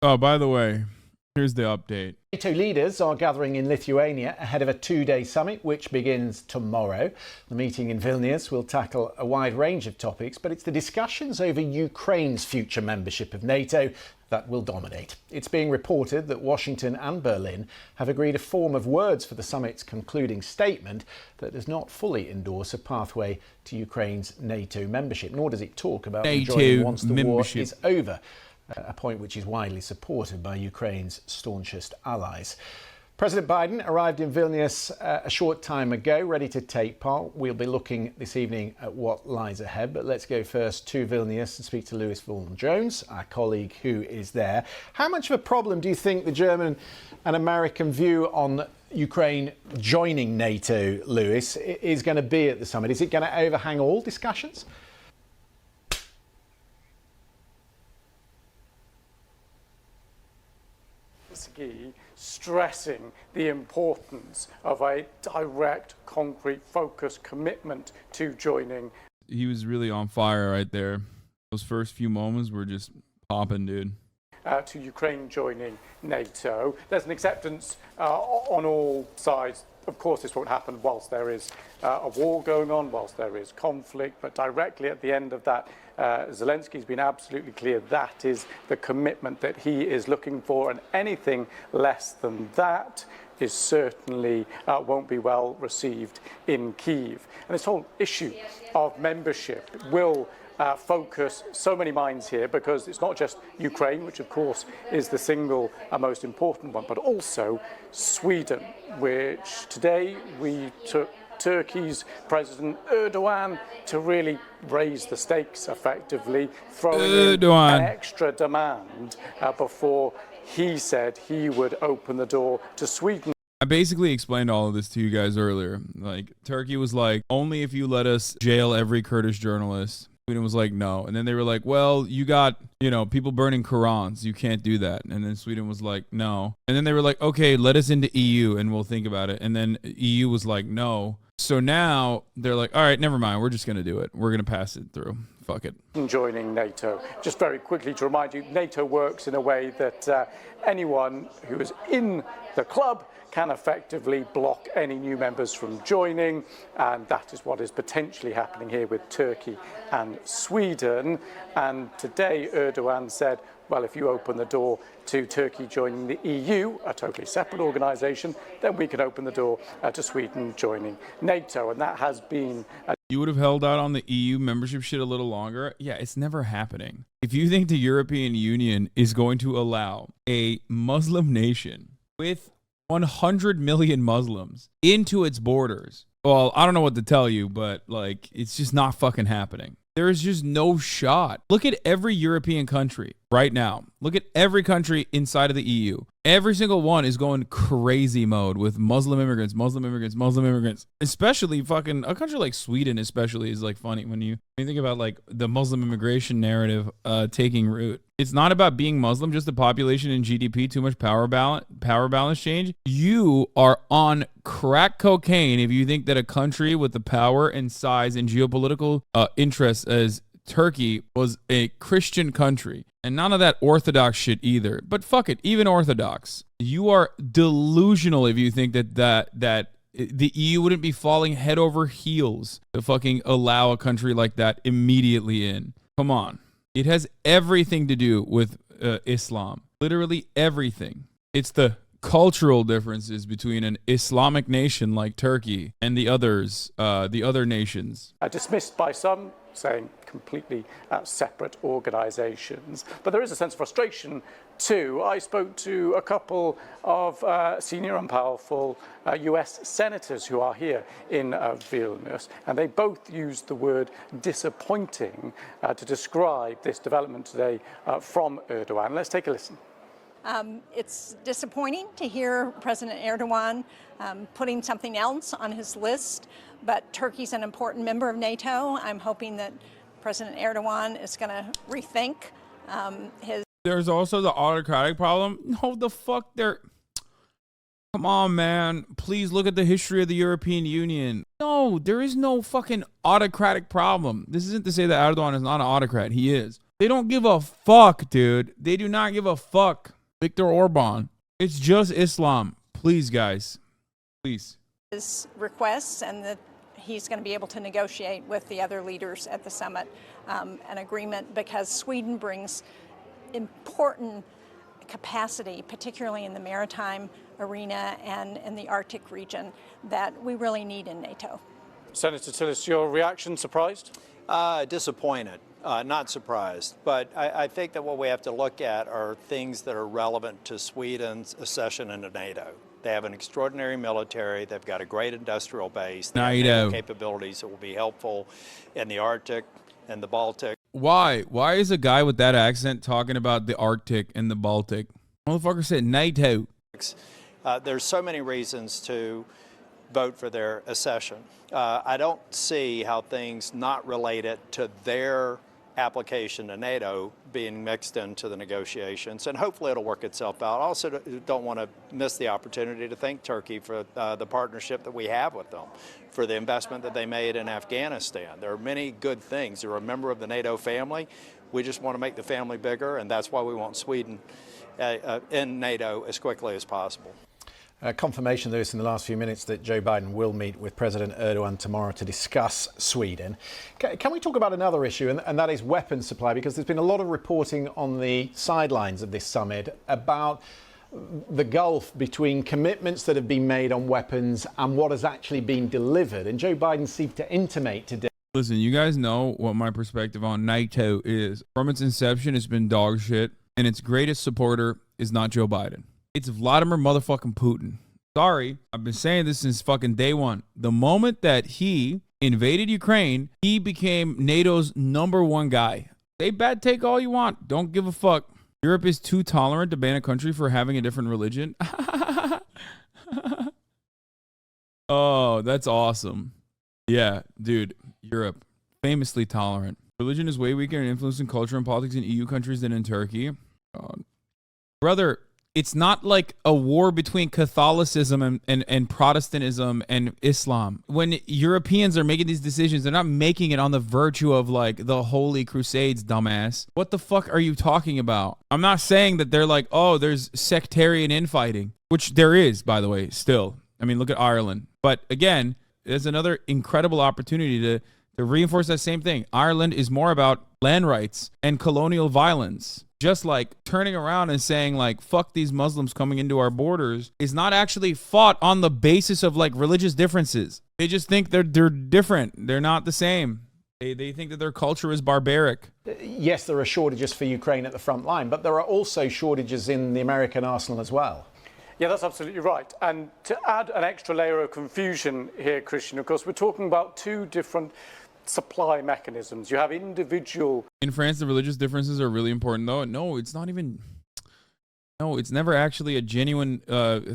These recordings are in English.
Oh, by the way, here's the update. NATO leaders are gathering in Lithuania ahead of a two-day summit which begins tomorrow. The meeting in Vilnius will tackle a wide range of topics, but it's the discussions over Ukraine's future membership of NATO that will dominate. It's being reported that Washington and Berlin have agreed a form of words for the summit's concluding statement that does not fully endorse a pathway to Ukraine's NATO membership, nor does it talk about joining once the war is over. A point which is widely supported by Ukraine's staunchest allies. President Biden arrived in Vilnius a short time ago, ready to take part. We'll be looking this evening at what lies ahead, but let's go first to Vilnius and speak to Lewis Vaughan-Jones, our colleague who is there. How much of a problem do you think the German and American view on Ukraine joining NATO, Lewis, is going to be at the summit? Is it going to overhang all discussions? Stressing the importance of a direct, concrete, focused commitment to joining. He was really on fire right there. Those first few moments were just popping, dude. To Ukraine joining NATO. There's an acceptance on all sides. Of course, this won't happen whilst there is a war going on, whilst there is conflict, but directly at the end of that, Zelensky's been absolutely clear that is the commitment that he is looking for, and anything less than that is certainly won't be well received in Kyiv. And this whole issue of membership will focus so many minds here, because it's not just Ukraine, which of course is the single most important one, but also Sweden, which today we took Turkey's President Erdogan to really raise the stakes effectively, throwing in an extra demand before he said he would open the door to Sweden. I basically explained all of this to you guys earlier. Like, Turkey was like, only if you let us jail every Kurdish journalist. Sweden was like, no. And then they were like, well, you got, people burning Qurans. You can't do that. And then Sweden was like, no. And then they were like, okay, let us into EU and we'll think about it. And then EU was like, no. So now they're like, all right, never mind. We're just going to do it. We're going to pass it through. Fuck it. Joining NATO. Just very quickly to remind you, NATO works in a way that anyone who is in the club can effectively block any new members from joining, and that is what is potentially happening here with Turkey and Sweden. And today Erdogan said, well, if you open the door to Turkey joining the EU, a totally separate organisation, then we can open the door to Sweden joining NATO. And that has been... You would have held out on the EU membership shit a little longer. Yeah, it's never happening. If you think the European Union is going to allow a Muslim nation with 100 million Muslims into its borders, well, I don't know what to tell you, but like, it's just not fucking happening. There is just no shot. Look at every European country right now. Look at every country inside of the EU. Every single one is going crazy mode with Muslim immigrants, Muslim immigrants, Muslim immigrants. Especially fucking a country like Sweden, especially, is like funny when you think about like the Muslim immigration narrative taking root. It's not about being Muslim, just the population and GDP, too much power balance change. You are on crack cocaine if you think that a country with the power and size and geopolitical interests as Turkey was a Christian country. And none of that Orthodox shit either. But fuck it, even Orthodox. You are delusional if you think that the EU wouldn't be falling head over heels to fucking allow a country like that immediately in. Come on. It has everything to do with Islam. Literally everything. It's the cultural differences between an Islamic nation like Turkey and the others, the other nations. Dismissed by some, saying completely separate organisations. But there is a sense of frustration too. I spoke to a couple of senior and powerful US senators who are here in Vilnius, and they both used the word disappointing to describe this development today from Erdogan. Let's take a listen. It's disappointing to hear President Erdogan putting something else on his list, but Turkey's an important member of NATO. I'm hoping that President Erdogan is going to rethink his... There's also the autocratic problem. No, the fuck, come on, man. Please look at the history of the European Union. No, there is no fucking autocratic problem. This isn't to say that Erdogan is not an autocrat. He is. They don't give a fuck, dude. They do not give a fuck. Viktor Orban. It's just Islam. Please, guys. Please. His requests, and that he's going to be able to negotiate with the other leaders at the summit an agreement, because Sweden brings important capacity, particularly in the maritime arena and in the Arctic region, that we really need in NATO. Senator Tillis, your reaction, surprised? Disappointed, not surprised. But I think that what we have to look at are things that are relevant to Sweden's accession into NATO. They have an extraordinary military. They've got a great industrial base. They have NATO capabilities that will be helpful in the Arctic and the Baltic. Why? Why is a guy with that accent talking about the Arctic and the Baltic? Motherfucker said NATO. There's so many reasons to vote for their accession. I don't see how things not related to their application to NATO being mixed into the negotiations, and hopefully it'll work itself out. I also don't want to miss the opportunity to thank Turkey for the partnership that we have with them, for the investment that they made in Afghanistan. There are many good things. They're a member of the NATO family. We just want to make the family bigger, and that's why we want Sweden in NATO as quickly as possible. Confirmation, Lewis, in the last few minutes that Joe Biden will meet with President Erdogan tomorrow to discuss Sweden. Can we talk about another issue, and that is weapons supply? Because there's been a lot of reporting on the sidelines of this summit about the gulf between commitments that have been made on weapons and what has actually been delivered. And Joe Biden seemed to intimate today. Listen, you guys know what my perspective on NATO is. From its inception, it's been dog shit, and its greatest supporter is not Joe Biden. It's Vladimir motherfucking Putin. Sorry, I've been saying this since fucking day one. The moment that he invaded Ukraine, he became NATO's #1 guy. Say bad take all you want. Don't give a fuck. Europe is too tolerant to ban a country for having a different religion. Oh, that's awesome. Yeah, dude, Europe, famously tolerant. Religion is way weaker in influencing culture and politics in EU countries than in Turkey. Brother, it's not like a war between Catholicism and Protestantism and Islam. When Europeans are making these decisions, they're not making it on the virtue of like the Holy Crusades, dumbass. What the fuck are you talking about? I'm not saying that they're like, oh, there's sectarian infighting, which there is, by the way, still. I mean, look at Ireland. But again, there's another incredible opportunity to reinforce that same thing. Ireland is more about land rights and colonial violence. Just like turning around and saying like, fuck these Muslims coming into our borders is not actually fought on the basis of like religious differences. They just think they're different. They're not the same. They think that their culture is barbaric. Yes, there are shortages for Ukraine at the front line, but there are also shortages in the American arsenal as well. Yeah, that's absolutely right. And to add an extra layer of confusion here, Christian, of course, we're talking about two different supply mechanisms. You have individual. In France, the religious differences are really important, though. No, it's not even. No, it's never actually a genuine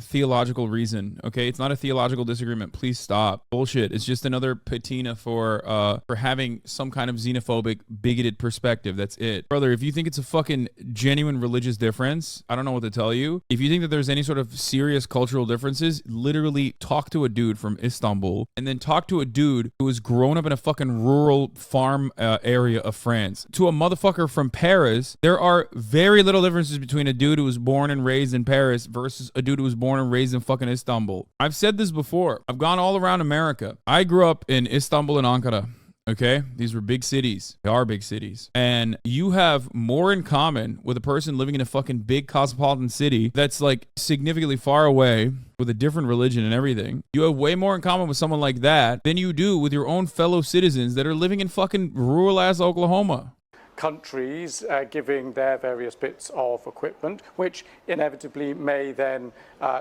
theological reason. Okay, it's not a theological disagreement. Please stop. Bullshit. It's just another patina for having some kind of xenophobic, bigoted perspective. That's it, brother. If you think it's a fucking genuine religious difference, I don't know what to tell you. If you think that there's any sort of serious cultural differences, literally talk to a dude from Istanbul, and then talk to a dude who was grown up in a fucking rural farm area of France. To a motherfucker from Paris, there are very little differences between a dude who was born and raised in Paris versus a dude who was born and raised in fucking Istanbul. I've said this before. I've gone all around America. I grew up in Istanbul and Ankara. Okay? These were big cities. They are big cities. And you have more in common with a person living in a fucking big cosmopolitan city that's like significantly far away with a different religion and everything. You have way more in common with someone like that than you do with your own fellow citizens that are living in fucking rural ass Oklahoma. Countries giving their various bits of equipment, which inevitably may then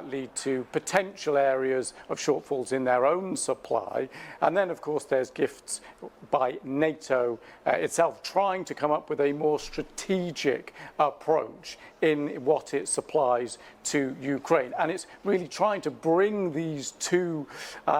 lead to potential areas of shortfalls in their own supply. And then, of course, there's gifts by NATO itself trying to come up with a more strategic approach in what it supplies to Ukraine. And it's really trying to bring these two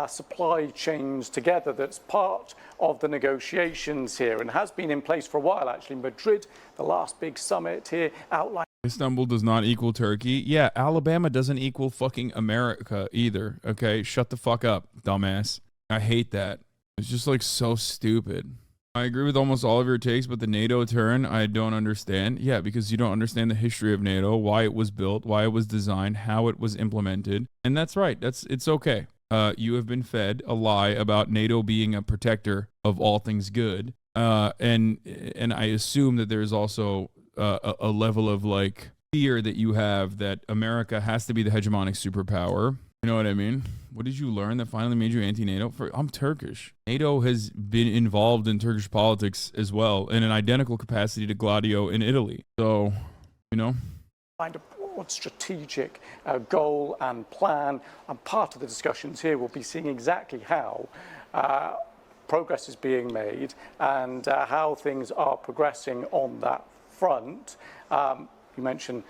supply chains together. That's part of the negotiations here and has been in place for a while, actually. Madrid, the last big summit here, outlined. Istanbul does not equal Turkey. Yeah, Alabama doesn't equal fucking America either. Okay, shut the fuck up, dumbass. I hate that. It's just like so stupid. I agree with almost all of your takes, but the NATO turn, I don't understand. Yeah, because you don't understand the history of NATO, why it was built, why it was designed, how it was implemented. And that's right. It's okay. You have been fed a lie about NATO being a protector of all things good. And I assume that there's also a level of like fear that you have that America has to be the hegemonic superpower. You know what I mean? What did you learn that finally made you anti-NATO? I'm Turkish. NATO has been involved in Turkish politics as well in an identical capacity to Gladio in Italy. So, you know. Find a broad strategic goal and plan, and part of the discussions here will be seeing exactly how progress is being made and how things are progressing on that front. You mentioned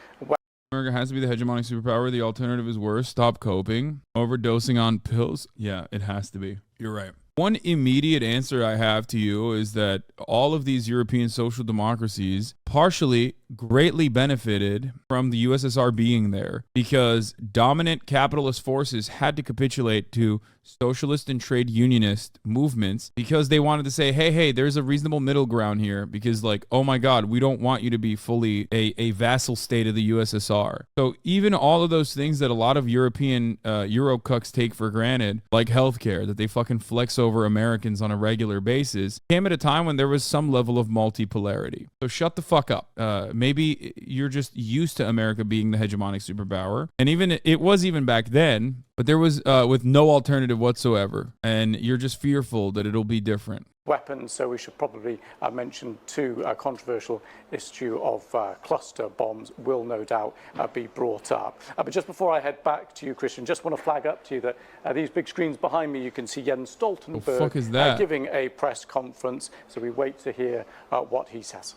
America has to be the hegemonic superpower. The alternative is worse. Stop coping. Overdosing on pills. Yeah, it has to be. You're right. One immediate answer I have to you is that all of these European social democracies partially greatly benefited from the USSR being there because dominant capitalist forces had to capitulate to socialist and trade unionist movements because they wanted to say, hey, there's a reasonable middle ground here because like, oh my God, we don't want you to be fully a vassal state of the USSR. So even all of those things that a lot of European Eurocucks take for granted, like healthcare, that they fucking flex over Americans on a regular basis, came at a time when there was some level of multipolarity. So shut the fuck up. Maybe you're just used to America being the hegemonic superpower. And even it was even back then, but there was with no alternative whatsoever. And you're just fearful that it'll be different. Weapons, so we should probably mention too a controversial issue of cluster bombs will no doubt be brought up. But just before I head back to you, Christian, just want to flag up to you that these big screens behind me, you can see Jens Stoltenberg giving a press conference. So we wait to hear what he says.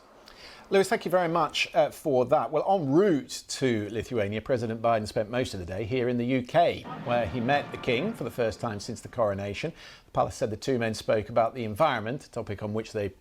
Lewis, thank you very much for that. Well, en route to Lithuania, President Biden spent most of the day here in the UK, where he met the King for the first time since the coronation. The palace said the two men spoke about the environment, a topic on which they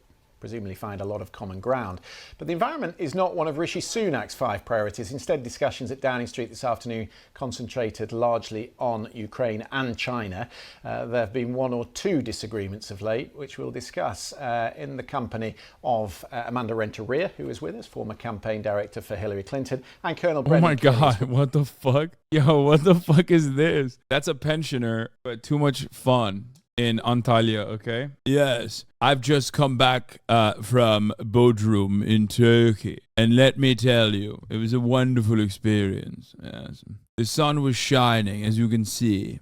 presumably find a lot of common ground. But the environment is not one of Rishi Sunak's 5 priorities. Instead, discussions at Downing Street this afternoon concentrated largely on Ukraine and China. There have been 1 or 2 disagreements of late, which we'll discuss in the company of Amanda Renteria, who is with us, former campaign director for Hillary Clinton, and Colonel Brendan. Oh my God, what the fuck? Yo, what the fuck is this? That's a pensioner, but too much fun. In Antalya, okay? Yes, I've just come back from Bodrum in Turkey. And let me tell you, it was a wonderful experience. Yes. The sun was shining, as you can see.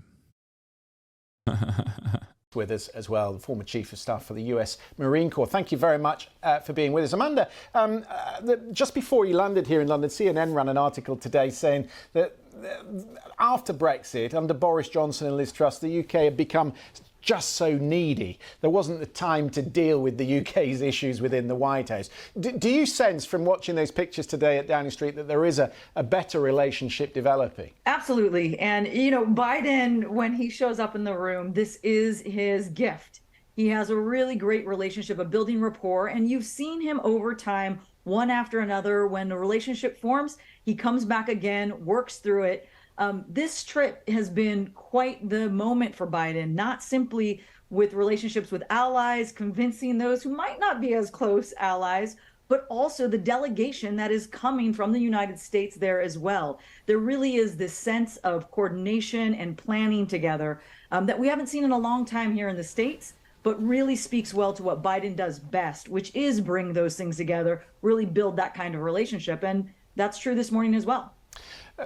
With us as well, the former Chief of Staff for the US Marine Corps. Thank you very much for being with us. Amanda, just before you landed here in London, CNN ran an article today saying that after Brexit, under Boris Johnson and Liz Truss, the UK had become just so needy. There wasn't the time to deal with the UK's issues within the White House. Do you sense from watching those pictures today at Downing Street that there is a better relationship developing? Absolutely. And, you know, Biden, when he shows up in the room, this is his gift. He has a really great relationship, a building rapport, and you've seen him over time, one after another. When the relationship forms, he comes back again, works through it. This trip has been quite the moment for Biden, not simply with relationships with allies, convincing those who might not be as close allies, but also the delegation that is coming from the United States there as well. There really is this sense of coordination and planning together that we haven't seen in a long time here in the States, but really speaks well to what Biden does best, which is bring those things together, really build that kind of relationship. And that's true this morning as well.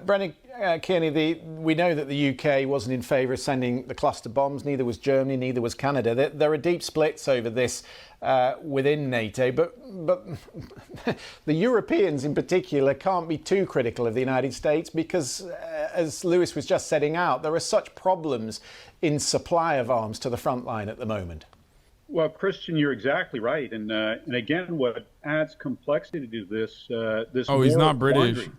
Brendan Kearney, we know that the UK wasn't in favour of sending the cluster bombs, neither was Germany, neither was Canada. There are deep splits over this within NATO, but the Europeans in particular can't be too critical of the United States because, as Lewis was just setting out, there are such problems in supply of arms to the front line at the moment. Well, Christian, you're exactly right. And again, what adds complexity to this Oh, he's not British. wandering.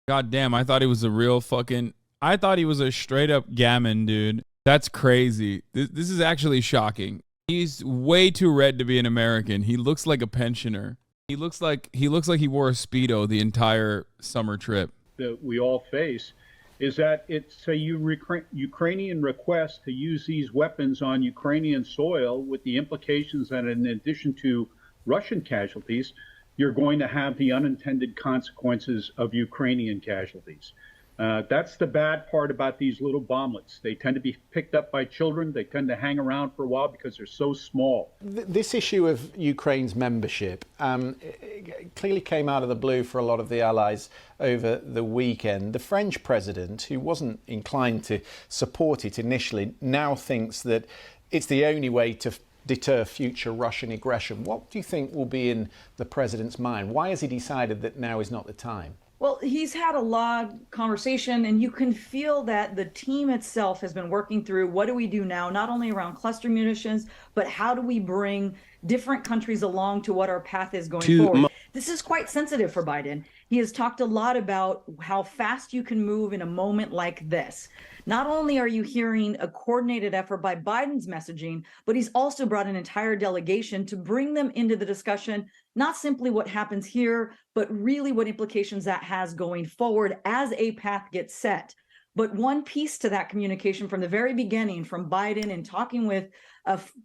God damn, I thought he was a real fucking... I thought he was a straight up gammon, dude. That's crazy. This is actually shocking. He's way too red to be an American. He looks like a pensioner. He looks like he wore a Speedo the entire summer trip. That we all face. is that it's a Ukrainian request to use these weapons on Ukrainian soil, with the implications that in addition to Russian casualties, you're going to have the unintended consequences of Ukrainian casualties. That's the bad part about these little bomblets. They tend to be picked up by children. They tend to hang around for a while because they're so small. This issue of Ukraine's membership it clearly came out of the blue for a lot of the allies over the weekend. The French president, who wasn't inclined to support it initially, now thinks that it's the only way to deter future Russian aggression. What do you think will be in the president's mind? Why has he decided that now is not the time? Well, he's had a lot of conversation, and you can feel that the team itself has been working through what do we do now, not only around cluster munitions, but how do we bring different countries along to what our path is going forward. This is quite sensitive for Biden. He has talked a lot about how fast you can move in a moment like this. Not only are you hearing a coordinated effort by Biden's messaging, but he's also brought an entire delegation to bring them into the discussion, not simply what happens here, but really what implications that has going forward as a path gets set. But one piece to that communication from the very beginning, from Biden and talking with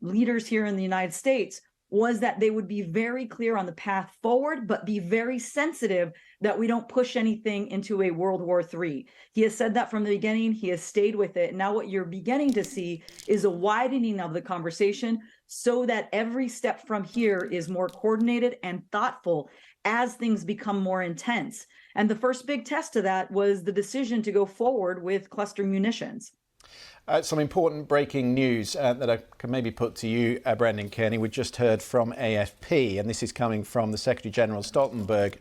leaders here in the United States, was that they would be very clear on the path forward, but be very sensitive that we don't push anything into a World War III. He has said that from the beginning. He has stayed with it. Now what you're beginning to see is a widening of the conversation so that every step from here is more coordinated and thoughtful as things become more intense. And the first big test to that was the decision to go forward with cluster munitions. Some important breaking news that I can maybe put to you, Brendan Kearney. We just heard from AFP, and this is coming from the Secretary General Stoltenberg,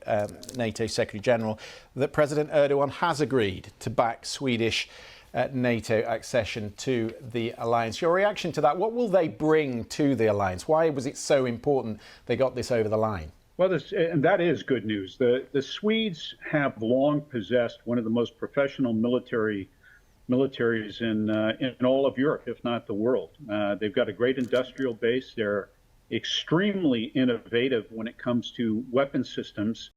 NATO Secretary General, that President Erdogan has agreed to back Swedish NATO accession to the alliance. Your reaction to that? What will they bring to the alliance? Why was it so important they got this over the line? Well, and that is good news. The Swedes have long possessed one of the most professional militaries in all of Europe, if not the world. They've got a great industrial base. They're extremely innovative when it comes to weapon systems.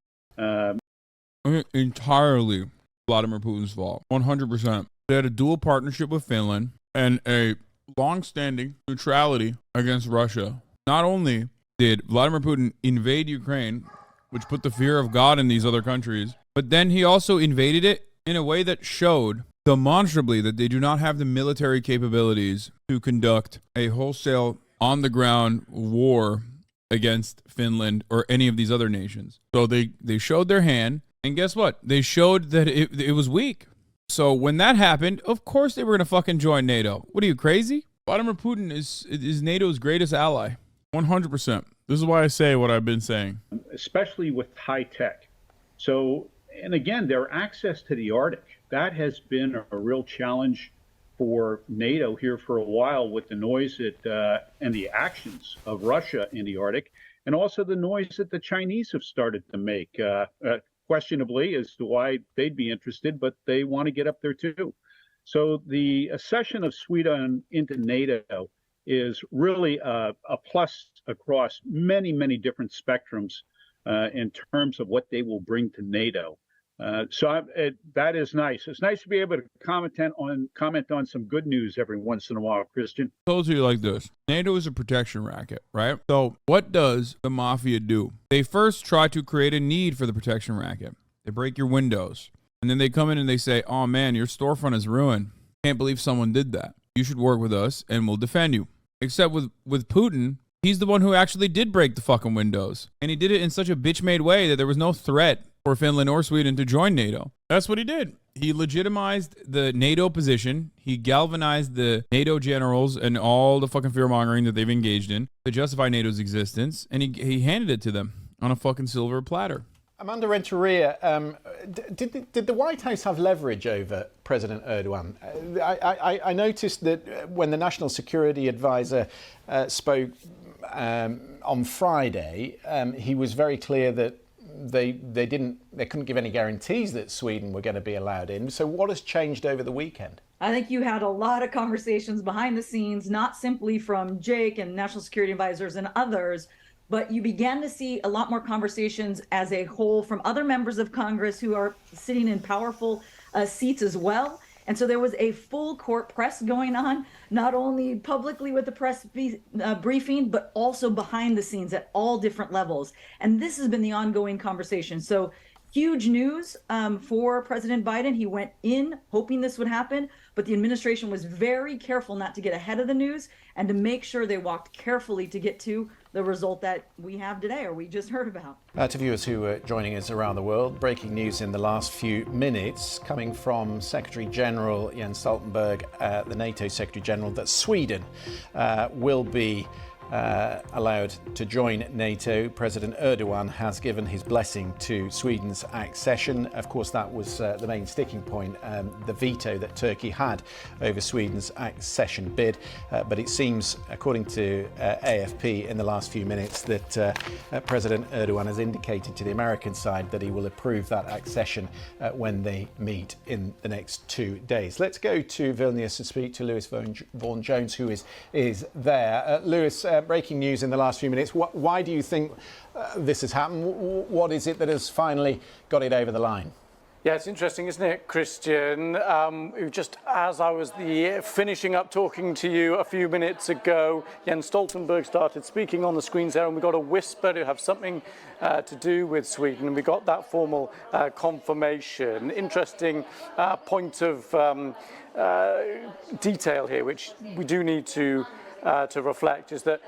Entirely Vladimir Putin's fault, 100%. They had a dual partnership with Finland and a long-standing neutrality against Russia. Not only did Vladimir Putin invade Ukraine, which put the fear of God in these other countries, but then he also invaded it in a way that showed demonstrably that they do not have the military capabilities to conduct a wholesale on-the-ground war against Finland or any of these other nations. So they showed their hand, and guess what? They showed that it was weak. So when that happened, of course they were going to fucking join NATO. What are you, crazy? Vladimir Putin is NATO's greatest ally, 100%. This is why I say what I've been saying. Especially with high tech. So, and again, their access to the Arctic, that has been a real challenge for NATO here for a while, with the noise and the actions of Russia in the Arctic, and also the noise that the Chinese have started to make, questionably as to why they'd be interested, but they want to get up there too. So the accession of Sweden into NATO is really a plus across many, many different spectrums in terms of what they will bring to NATO. That is nice. It's nice to be able to comment on some good news every once in a while, Christian. I told you like this. NATO is a protection racket, right? So what does the mafia do? They first try to create a need for the protection racket. They break your windows. And then they come in and they say, oh man, your storefront is ruined. Can't believe someone did that. You should work with us and we'll defend you. Except with Putin, he's the one who actually did break the fucking windows. And he did it in such a bitch-made way that there was no threat for Finland or Sweden to join NATO. That's what he did. He legitimized the NATO position. He galvanized the NATO generals and all the fucking fear-mongering that they've engaged in to justify NATO's existence. And he handed it to them on a fucking silver platter. Amanda Renteria, did the White House have leverage over President Erdogan? I noticed that when the National Security Advisor spoke on Friday, he was very clear that they couldn't give any guarantees that Sweden were going to be allowed in. So what has changed over the weekend? I think you had a lot of conversations behind the scenes, not simply from Jake and national security advisors and others, but you began to see a lot more conversations as a whole from other members of Congress who are sitting in powerful seats as well. And so there was a full court press going on, not only publicly with the press briefing, but also behind the scenes at all different levels. And this has been the ongoing conversation. So huge news for President Biden. He went in hoping this would happen, but the administration was very careful not to get ahead of the news and to make sure they walked carefully to get to the result that we have today, or we just heard about. To viewers who are joining us around the world, breaking news in the last few minutes coming from Secretary General Jens Stoltenberg, the NATO Secretary General, that Sweden will be allowed to join NATO. President Erdogan has given his blessing to Sweden's accession. Of course, that was the main sticking point, the veto that Turkey had over Sweden's accession bid. But it seems, according to AFP in the last few minutes, that President Erdogan has indicated to the American side that he will approve that accession when they meet in the next 2 days. Let's go to Vilnius and speak to Lewis Vaughan-Jones, who is there. Lewis, breaking news in the last few minutes. Why do you think this has happened? What is it that has finally got it over the line? Yeah, it's interesting, isn't it, Christian? Just as I was finishing up talking to you a few minutes ago, Jens Stoltenberg started speaking on the screens there, and we got a whisper to have something to do with Sweden, and we got that formal confirmation. Interesting point of detail here, which we do need to reflect, is that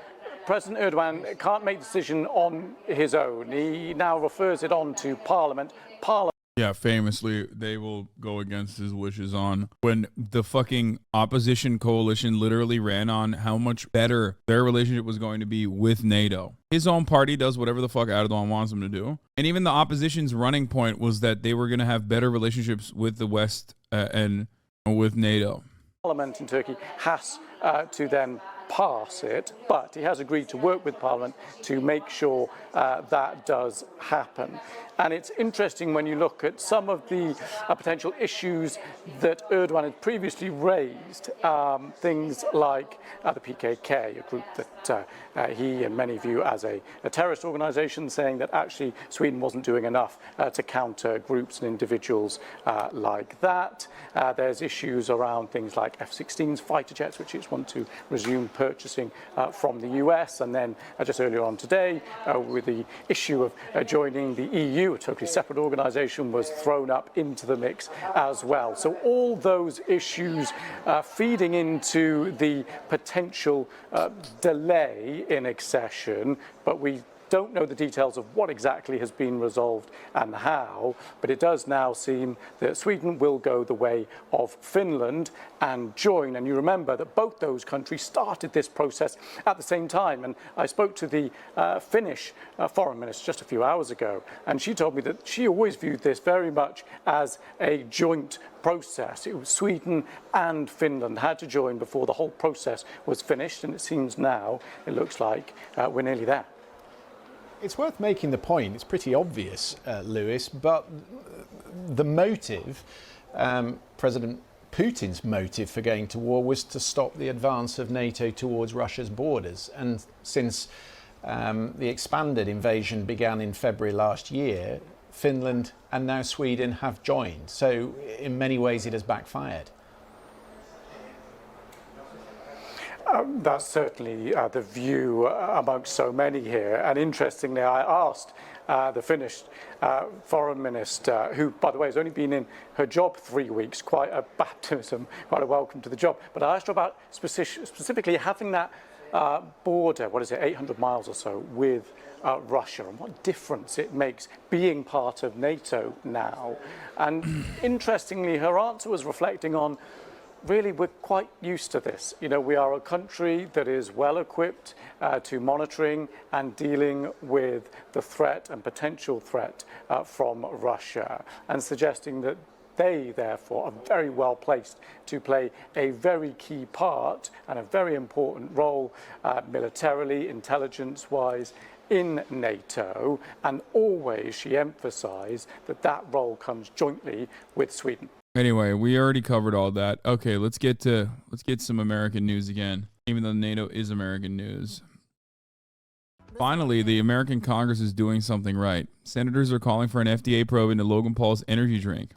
President Erdogan can't make a decision on his own. He now refers it on to Parliament. Yeah, famously, they will go against his wishes on when the fucking opposition coalition literally ran on how much better their relationship was going to be with NATO. His own party does whatever the fuck Erdogan wants them to do. And even the opposition's running point was that they were going to have better relationships with the West and with NATO. Parliament in Turkey has to then pass it, but he has agreed to work with Parliament to make sure that does happen. And it's interesting when you look at some of the potential issues that Erdogan had previously raised, things like the PKK, a group that he and many view as a terrorist organisation, saying that actually Sweden wasn't doing enough to counter groups and individuals like that. There's issues around things like F-16s, fighter jets, which is want to resume purchasing from the US, and then just earlier on today with the issue of joining the EU, a totally separate organisation, was thrown up into the mix as well. So all those issues feeding into the potential delay in accession, but we don't know the details of what exactly has been resolved and how, but it does now seem that Sweden will go the way of Finland and join. And you remember that both those countries started this process at the same time. And I spoke to the Finnish foreign minister just a few hours ago, and she told me that she always viewed this very much as a joint process. It was Sweden and Finland had to join before the whole process was finished, and it seems now, it looks like we're nearly there. It's worth making the point, it's pretty obvious, Lewis, but the motive, President Putin's motive for going to war was to stop the advance of NATO towards Russia's borders. And since the expanded invasion began in February last year, Finland and now Sweden have joined. So in many ways it has backfired. That's certainly the view amongst so many here. And interestingly, I asked the Finnish foreign minister, who, by the way, has only been in her job 3 weeks, quite a baptism, quite a welcome to the job. But I asked her about specifically having that border, 800 miles or so, with Russia, and what difference it makes being part of NATO now. And interestingly, her answer was reflecting on, really, we're quite used to this. You know, we are a country that is well equipped to monitoring and dealing with the threat and potential threat from Russia, and suggesting that they, therefore, are very well placed to play a very key part and a very important role militarily, intelligence-wise, in NATO. And always she emphasised that that role comes jointly with Sweden. Anyway, we already covered all that. Okay, let's get some American news again, even though NATO is American news. Finally, the American Congress is doing something right. Senators are calling for an FDA probe into Logan Paul's energy drink.